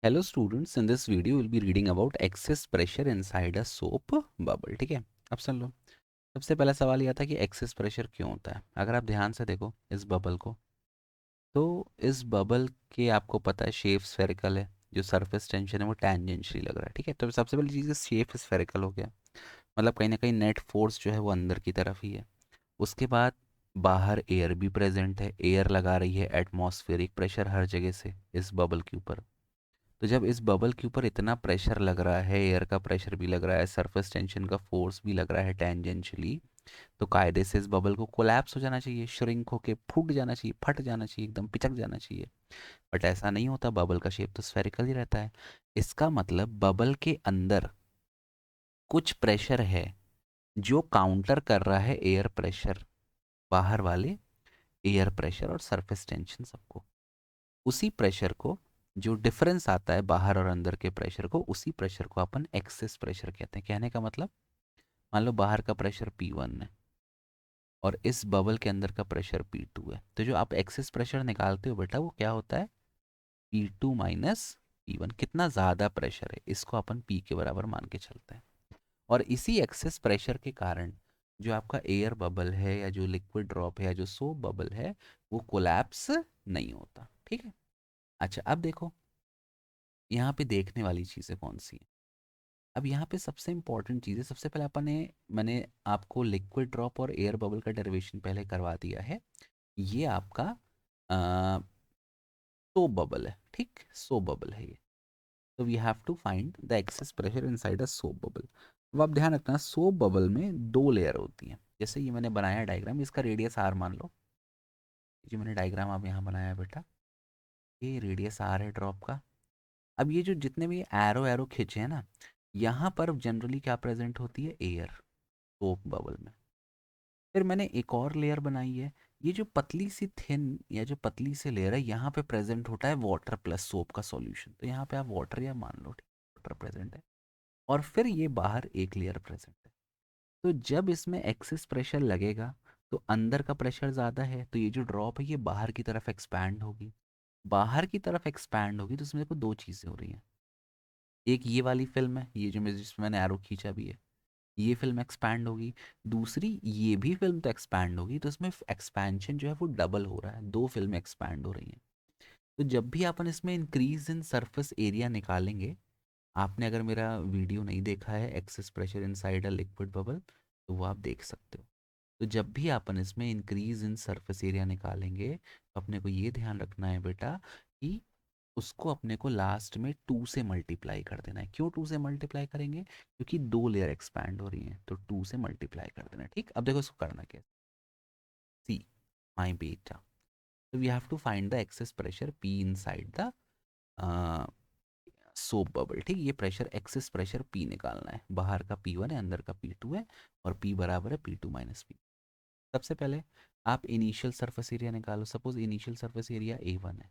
Hello students, in this video will be reading about access pressure inside a soap bubble. ठीक है, अब सुन लो। सबसे पहला सवाल यह था कि एक्सेस प्रेशर क्यों होता है। अगर आप ध्यान से देखो इस बबल को, तो इस बबल के आपको पता है शेप स्फेरिकल है। जो सरफेस टेंशन है वो टेंजेंशियली लग रहा है। ठीक है, तो सबसे पहली चीज़ शेप स्फेरिकल हो गया, मतलब कहीं ना कहीं नेट फोर्स जो है वो अंदर की तरफ ही है। उसके बाद बाहर एयर भी प्रेजेंट है, एयर लगा रही है एटमॉस्फेरिक प्रेशर हर जगह से इस बबल के ऊपर। तो जब इस बबल के ऊपर इतना प्रेशर लग रहा है, एयर का प्रेशर भी लग रहा है, सरफेस टेंशन का फोर्स भी लग रहा है टेंजेंशियली, तो कायदे से इस बबल को कोलैप्स हो जाना चाहिए, श्रिंक होके फूट जाना चाहिए, फट जाना चाहिए, एकदम पिचक जाना चाहिए। बट ऐसा नहीं होता, बबल का शेप तो स्फेरिकल ही रहता है। इसका मतलब बबल के अंदर कुछ प्रेशर है जो काउंटर कर रहा है एयर प्रेशर, बाहर वाले एयर प्रेशर और सरफेस टेंशन सबको। उसी प्रेशर को, जो डिफरेंस आता है बाहर और अंदर के प्रेशर को, उसी प्रेशर को अपन एक्सेस प्रेशर कहते हैं। कहने का मतलब, मान लो बाहर का प्रेशर P1 है और इस बबल के अंदर का प्रेशर P2 है, तो जो आप एक्सेस प्रेशर निकालते हो बेटा वो क्या होता है? P2 minus P1। कितना ज़्यादा प्रेशर है इसको अपन P के बराबर मान के चलते हैं। और इसी एक्सेस प्रेशर के कारण जो आपका एयर बबल है या जो लिक्विड ड्रॉप है या जो सोप बबल है वो कोलैप्स नहीं होता। ठीक है, अच्छा अब देखो यहाँ पे देखने वाली चीज़ें कौन सी हैं। अब यहाँ पे सबसे इंपॉर्टेंट चीज़ है, सबसे पहले मैंने आपको लिक्विड ड्रॉप और एयर बबल का डेरिवेशन पहले करवा दिया है। ये आपका सोप बबल है, ठीक, सोप बबल है ये। तो we have to find the excess pressure inside a soap bubble. अब आप ध्यान रखना, सोप बबल में दो लेयर होती हैं। जैसे ये मैंने बनाया डायग्राम, इसका रेडियस आर मान लो। जो मैंने डायग्राम आप यहाँ बनाया है बेटा, ये रेडियस आर है ड्रॉप का। अब ये जो जितने भी एरो एरो खींचे हैं ना, यहाँ पर जनरली क्या प्रेजेंट होती है? एयर, सोप बबल में। फिर मैंने एक और लेयर बनाई है। ये जो पतली सी थिन या जो पतली सी लेयर है, यहाँ पे प्रेजेंट होता है वाटर प्लस सोप का सॉल्यूशन। तो यहाँ पे आप वाटर या मान लो, ठीक, वाटर प्रेजेंट है। और फिर ये बाहर एक लेयर प्रेजेंट है। तो जब इसमें एक्सेस प्रेशर लगेगा तो अंदर का प्रेशर ज़्यादा है, तो ये जो ड्रॉप है ये बाहर की तरफ एक्सपैंड होगी। बाहर की तरफ एक्सपैंड होगी तो इसमें देखो दो चीज़ें हो रही हैं। एक ये वाली फिल्म है, ये जो मैं जिसमें मैंने एरो खींचा भी है, ये फिल्म एक्सपैंड होगी। दूसरी ये भी फिल्म तो एक्सपैंड होगी, तो इसमें एक्सपेंशन जो है वो डबल हो रहा है, दो फिल्म एक्सपैंड हो रही हैं। तो जब भी अपन इसमें इंक्रीज इन सरफेस एरिया निकालेंगे, आपने अगर मेरा वीडियो नहीं देखा है access pressure inside a liquid bubble, तो वो आप देख सकते हो। तो जब भी अपन इसमें इंक्रीज इन सरफेस एरिया निकालेंगे, तो अपने को ये ध्यान रखना है बेटा कि उसको अपने को लास्ट में 2 से मल्टीप्लाई कर देना है। क्यों 2 से मल्टीप्लाई करेंगे? क्योंकि दो लेयर एक्सपैंड हो रही हैं, तो 2 से मल्टीप्लाई कर देना है। ठीक, अब देखो इसको करना क्या है। सी माई बीटा, तो we have to find the excess pressure P inside the soap bubble. ठीक, ये प्रेशर एक्सेस प्रेशर P निकालना है। बाहर का P1 है, अंदर का P2 है, और P बराबर है P2 माइनस P। सबसे पहले आप इनिशियल सरफेस एरिया निकालो। Suppose initial surface area A1 है।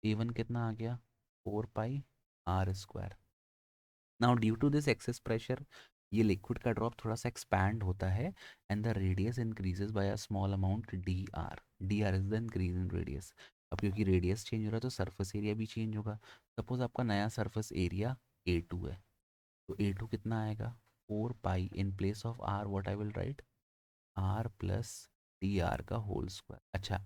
A1 कितना आ गया? 4 pi r square. Now due to this excess pressure, ये लिक्विड का ड्रॉप थोड़ा सा एक्सपैंड होता है and the radius increases by a small amount dr। dr is the increase in radius. अब क्योंकि रेडियस चेंज हो रहा है तो सरफेस एरिया भी चेंज होगा। सपोज आपका नया सरफेस एरिया A2 है, तो A2 कितना आएगा? 4 pi, in place of r what I will write, r plus dr का होल स्क्वायर। अच्छा,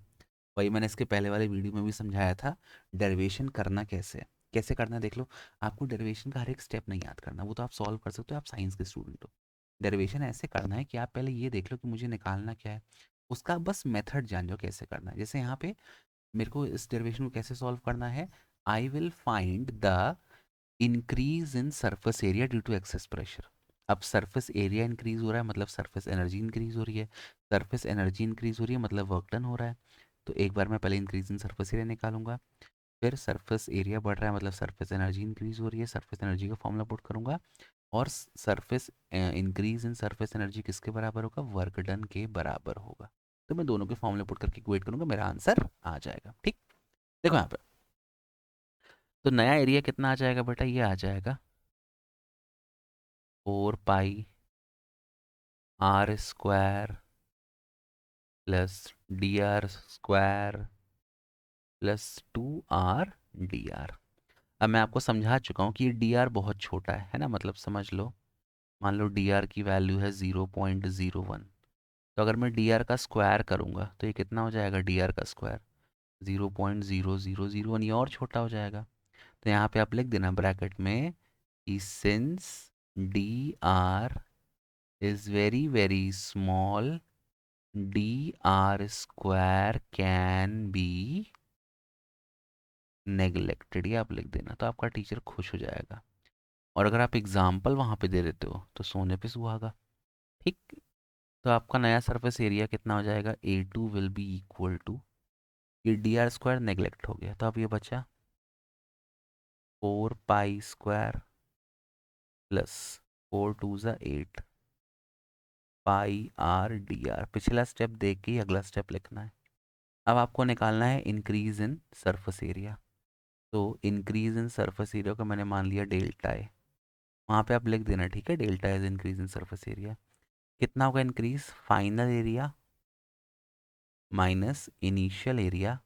वही मैंने इसके पहले वाले वीडियो में भी समझाया था, डेरिवेशन करना कैसे है। कैसे करना है देख लो। आपको डेरिवेशन का हर एक स्टेप नहीं याद करना, वो तो आप सॉल्व कर सकते हो, आप साइंस के स्टूडेंट हो। डेरिवेशन ऐसे करना है कि आप पहले ये देख लो कि मुझे निकालना क्या है, उसका बस मेथड जान जाओ कैसे करना है। जैसे यहाँ पे मेरे को इस डेरिवेशन को कैसे सॉल्व करना है, I will find the increase in surface area due to excess pressure. अब सरफेस एरिया इंक्रीज हो रहा है मतलब सरफेस एनर्जी इंक्रीज हो रही है। सरफेस एनर्जी इंक्रीज हो रही है मतलब वर्क डन हो रहा है। तो एक बार मैं पहले इंक्रीज इन सरफेस एरिया निकालूंगा, फिर सरफेस एरिया बढ़ रहा है मतलब सरफेस एनर्जी इंक्रीज हो रही है, सरफेस एनर्जी का फॉर्मूला पुट करूंगा। और surface increase in surface energy किसके बराबर होगा? वर्क डन के बराबर होगा। तो मैं दोनों के फॉर्मूले पुट करके इक्वेट करूंगा, मेरा आंसर आ जाएगा। ठीक, देखो यहाँ पे तो नया एरिया कितना आ जाएगा बेटा? ये आ जाएगा 4 pi r square plus dr square plus 2r dr। अब मैं आपको समझा चुका हूँ कि ये डी आर बहुत छोटा है ना, मतलब समझ लो, मान लो डी आर की वैल्यू है 0.01, तो अगर मैं डी आर का स्क्वायर करूँगा तो ये कितना हो जाएगा, डी आर का स्क्वायर 0.0001, ये और छोटा हो जाएगा। तो यहाँ पे आप लिख देना ब्रैकेट में कि since D R is very very small, D r square can be neglected, ये आप लिख देना, तो आपका टीचर खुश हो जाएगा। और अगर आप एग्जाम्पल वहाँ पे दे देते हो तो सोने पे सुहागा। ठीक, तो आपका नया सरफेस एरिया कितना हो जाएगा, A2 will be equal to, ये डी आर स्क्वायर नेग्लेक्ट हो गया तो अब ये बचा 4 पाई स्क्वायर प्लस 4 2 ज़ा 8 पाई आर डी आर। पिछला स्टेप देख के ही अगला स्टेप लिखना है। अब आपको निकालना है इंक्रीज इन सरफेस एरिया। तो इंक्रीज इन सरफेस एरिया को मैंने मान लिया डेल्टा ए, वहाँ पे आप लिख देना, ठीक है, delta is increase in surface area. कितना होगा increase, final area minus initial area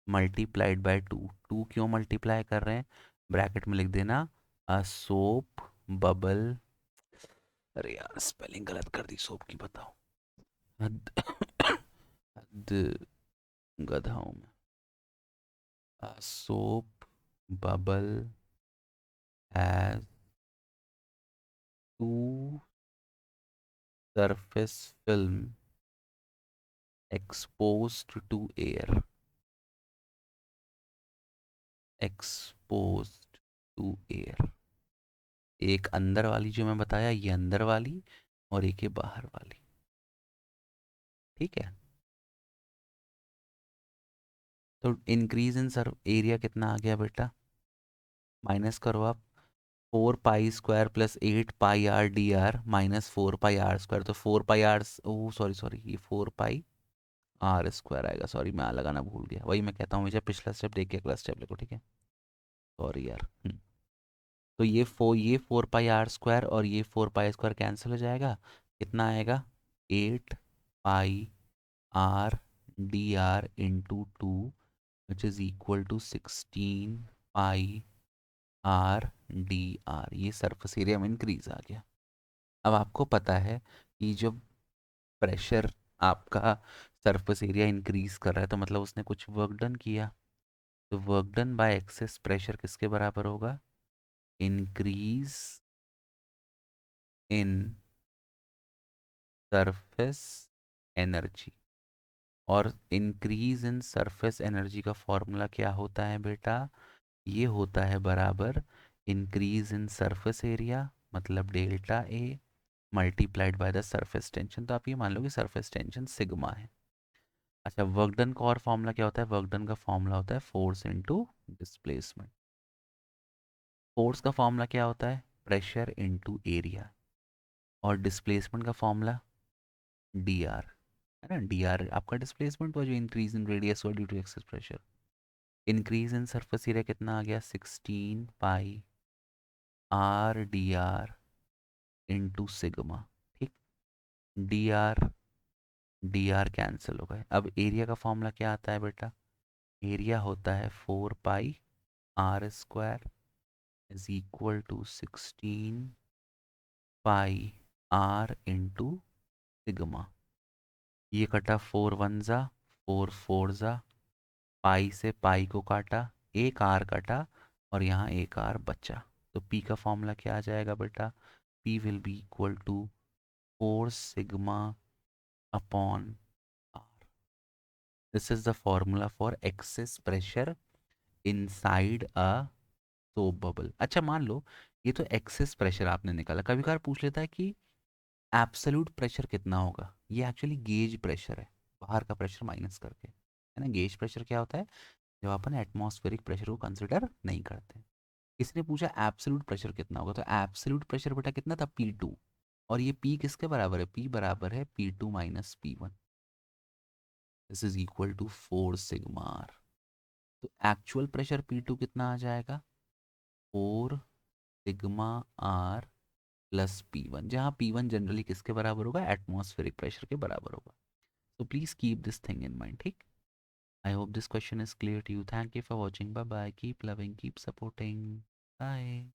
multiplied by 2। 2 क्यों मल्टीप्लाई कर रहे हैं, ब्रैकेट में लिख देना अ सोप बबल, अरे यार स्पेलिंग गलत कर दी सोप की, बताओ, हद हद गधा हूँ मैं। A soap bubble has two surface film exposed to air, exposed to air। एक अंदर वाली जो मैं बताया, ये अंदर वाली, और एक ये बाहर वाली, ठीक है। तो इंक्रीज इन सर एरिया कितना आ गया बेटा, माइनस करो आप, 4 pi square plus 8 pi r d r minus 4 pi r square, तो 4 pi r, oh sorry sorry, ये 4 पाई आर स्क्वायर आएगा, सॉरी मैं लगाना भूल गया, वही मैं कहता हूँ मुझे पिछला स्टेप देख के अगला स्टेप लिखो, ठीक है, सॉरी यार। तो ये 4 पाई आर स्क्वायर और ये 4 पाई स्क्वायर कैंसिल हो जाएगा, कितना आएगा, 8 pi r d r into 2 which is equal to 16 pi r d r, ये सरफेस एरिया में इंक्रीज आ गया। अब आपको पता है कि जब प्रेशर आपका सरफेस एरिया इंक्रीज कर रहा है तो मतलब उसने कुछ वर्क डन किया, तो work done by excess pressure किसके बराबर होगा, इंक्रीज इन सरफेस एनर्जी। और इंक्रीज इन सरफेस एनर्जी का फॉर्मूला क्या होता है बेटा, ये होता है बराबर इंक्रीज इन सरफेस एरिया मतलब delta A multiplied by the surface tension. तो आप ये मान लो कि सरफेस टेंशन सिग्मा है। अच्छा, वर्क डन का और फॉर्मूला क्या होता है, वर्क डन का फॉर्मूला होता है फोर्स इनटू डिस्प्लेसमेंट। फोर्स का फॉर्मूला क्या होता है, प्रेशर इनटू एरिया, और डिस्प्लेसमेंट का फॉर्मूला डी आर, है ना, डी आर आपका डिस्प्लेसमेंट हुआ जो इंक्रीज इन रेडियस हुआ due to excess pressure. Increase in surface area कितना आ गया, 16 pi r d r into sigma, ठीक, d r d r cancel हो गए। अब एरिया का फॉर्मूला क्या आता है बेटा, एरिया होता है 4 pi r square is equal to 16 pi r into sigma. ये कटा 4 1 ज़ा 4 4 ज़ा, पाई से पाई को काटा, एक आर कटा, और यहाँ एक आर बचा। तो पी का फॉर्मूला क्या आ जाएगा बेटा, P will be equal to 4 sigma upon r. This is the formula for excess pressure inside a soap bubble. अच्छा मान लो ये तो एक्सेस प्रेशर आपने निकाला, कभी कभार पूछ लेता है कि एब्सोल्यूट प्रेशर कितना होगा, ये एक्चुअली गेज प्रेशर है, बाहर का प्रेशर माइनस करके, है ना। गेज प्रेशर क्या होता है, जब अपन एटमॉस्फेरिक प्रेशर को कंसिडर नहीं करते। इसने पूछा एब्सोल्यूट प्रेशर कितना होगा, तो एब्सोल्यूट प्रेशर बेटा कितना था, P2, और ये P किसके बराबर है, P बराबर है P2 minus P1, this is equal to 4 sigma r. तो एक्चुअल प्रेशर P2 कितना आ जाएगा, 4 सिग्मा आर प्लस P1, जहाँ P1 जनरली किसके बराबर होगा, एटमॉस्फेरिक प्रेशर के बराबर होगा। तो please keep this thing in mind, ठीक। I hope this question is clear to you. Thank you for watching. Bye bye. Keep loving, keep supporting. Bye.